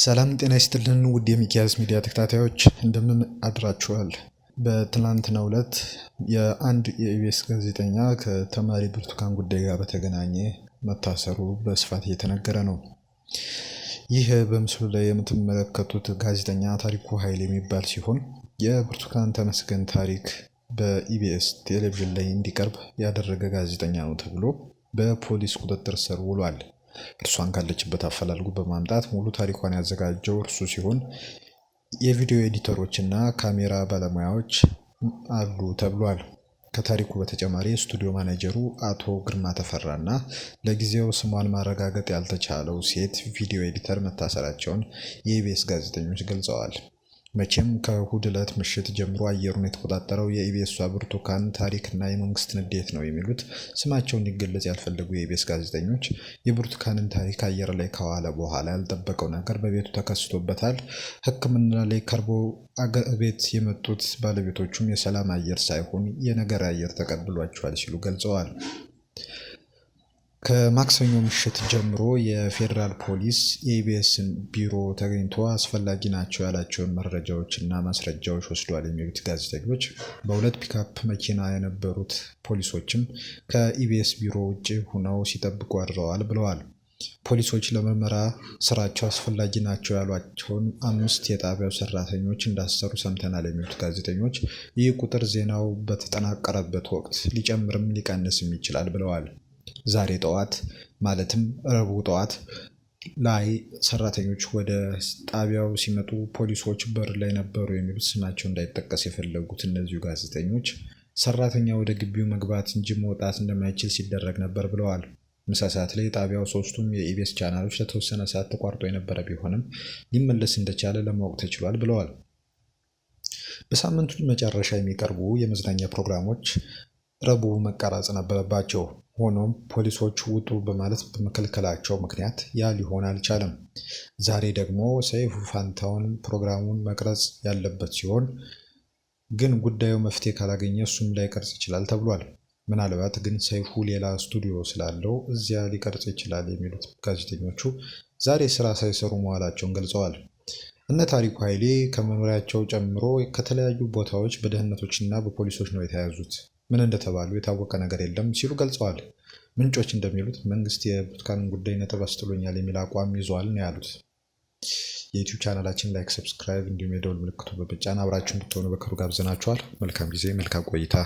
ሰላም ጤና ይስጥልን ውድ የሚኪያስ ሚዲያ ተከታታዮች እንደምን አድራችኋል? በትናንትናው ዕለት የአንድ የኢቢኤስ ጋዜጠኛ ከተማሪ ብርቱካን ጉዳይ ጋር በተገናኘ መታሰሩ በስፋት እየተነገረ ነው። ይህ በምስሉ ላይ የምትመለከቱት ጋዜጠኛ ታሪኩ ኃይሌ የሚባል ሲሆን የብርቱካን ተመስገን ታሪክ በኢቢኤስ ቴሌቪዥን ላይ እንዲቀርብ ያደረገ ጋዜጠኛ ነው ተብሎ በፖሊስ ቁጥጥር ስር ውሏል። እርሷን ካለችበት አፈላልጎ በማምጣት ሙሉ ታሪኳን ያዘጋጀው እርሱ ሲሆን የቪዲዮ ኤዲተሮች እና ካሜራ ባለሙያዎች አሉ ተብሏል። ከታሪኩ በተጨማሪ የስቱዲዮ ማኔጀሩ አቶ ግርማ ተፈራ እና ለጊዜው ስሟን ማረጋገጥ ያልተቻለው ሴት ቪዲዮ ኤዲተር መታሰራቸውን የኢቢኤስ ጋዜጠኞች ገልጸዋል። መቼም ከእሁድ ዕለት ምሽት ጀምሮ አየሩን የተቆጣጠረው የኢቢኤሷ ብርቱካን ታሪክና የመንግስት ንዴት ነው የሚሉት ስማቸው እንዲገለጽ ያልፈለጉ የኢቢኤስ ጋዜጠኞች የብርቱካንን ታሪክ አየር ላይ ከዋለ በኋላ ያልጠበቀው ነገር በቤቱ ተከስቶበታል። ሕክምና ላይ ከርቦ ቤት የመጡት ባለቤቶቹም የሰላም አየር ሳይሆን የነገር አየር ተቀብሏቸዋል ሲሉ ገልጸዋል። ከማክሰኞ ምሽት ጀምሮ የፌዴራል ፖሊስ የኢቢኤስን ቢሮ ተገኝቶ አስፈላጊ ናቸው ያላቸውን መረጃዎችና ማስረጃዎች ወስዷል የሚሉት ጋዜጠኞች በሁለት ፒክአፕ መኪና የነበሩት ፖሊሶችም ከኢቢኤስ ቢሮ ውጭ ሆነው ሲጠብቁ አድረዋል ብለዋል። ፖሊሶች ለምርመራ ስራቸው አስፈላጊ ናቸው ያሏቸውን 5 የጣቢያው ሰራተኞች እንዳሰሩ ሰምተናል የሚሉት ጋዜጠኞች ይህ ቁጥር ዜናው በተጠናቀረበት ወቅት ሊጨምርም ሊቀንስም ይችላል ብለዋል። ዛሬ ጠዋት ማለትም ረቡዕ ጠዋት ላይ ሰራተኞች ወደ ጣቢያው ሲመጡ ፖሊሶች በር ላይ ነበሩ የሚሉት ስማቸው እንዳይጠቀስ የፈለጉት እነዚሁ ጋዜጠኞች ሰራተኛ ወደ ግቢው መግባት እንጂ መውጣት እንደማይችል ሲደረግ ነበር ብለዋል። ምሳ ሰዓት ላይ ጣቢያው ሶስቱም የኢቢኤስ ቻናሎች ለተወሰነ ሰዓት ተቋርጦ የነበረ ቢሆንም ሊመለስ እንደቻለ ለማወቅ ተችሏል ብለዋል። በሳምንቱ መጨረሻ የሚቀርቡ የመዝናኛ ፕሮግራሞች ረቡዕ መቀረጽ ነበረባቸው። ሆኖም ፖሊሶች ውጡ በማለት በመከልከላቸው ምክንያት ያ ሊሆን አልቻለም። ዛሬ ደግሞ ሰይፉ ፋንታሁን ፕሮግራሙን መቅረጽ ያለበት ሲሆን ግን ጉዳዩ መፍትሄ ካላገኘ እሱም ላይቀርጽ ይችላል ተብሏል። ምናልባት ግን ሰይፉ ሌላ ስቱዲዮ ስላለው እዚያ ሊቀርጽ ይችላል የሚሉት ጋዜጠኞቹ ዛሬ ስራ ሳይሰሩ መዋላቸውን ገልጸዋል። እነ ታሪኩ ኃይሌ ከመኖሪያቸው ጨምሮ ከተለያዩ ቦታዎች በደህንነቶችና በፖሊሶች ነው የተያዙት። ምን እንደተባሉ የታወቀ ነገር የለም ሲሉ ገልጸዋል። ምንጮች እንደሚሉት መንግስት የብርቱካንን ጉዳይ ነጥብ አስጥሎኛል የሚል አቋም ይዟል ነው ያሉት። የዩቲዩብ ቻናላችን ላይክ፣ ሰብስክራይብ እንዲሁም የደወል ምልክቱ በመጫን አብራችሁ እንድትሆኑ በክብር ጋብዘናችኋል። መልካም ጊዜ፣ መልካም ቆይታ።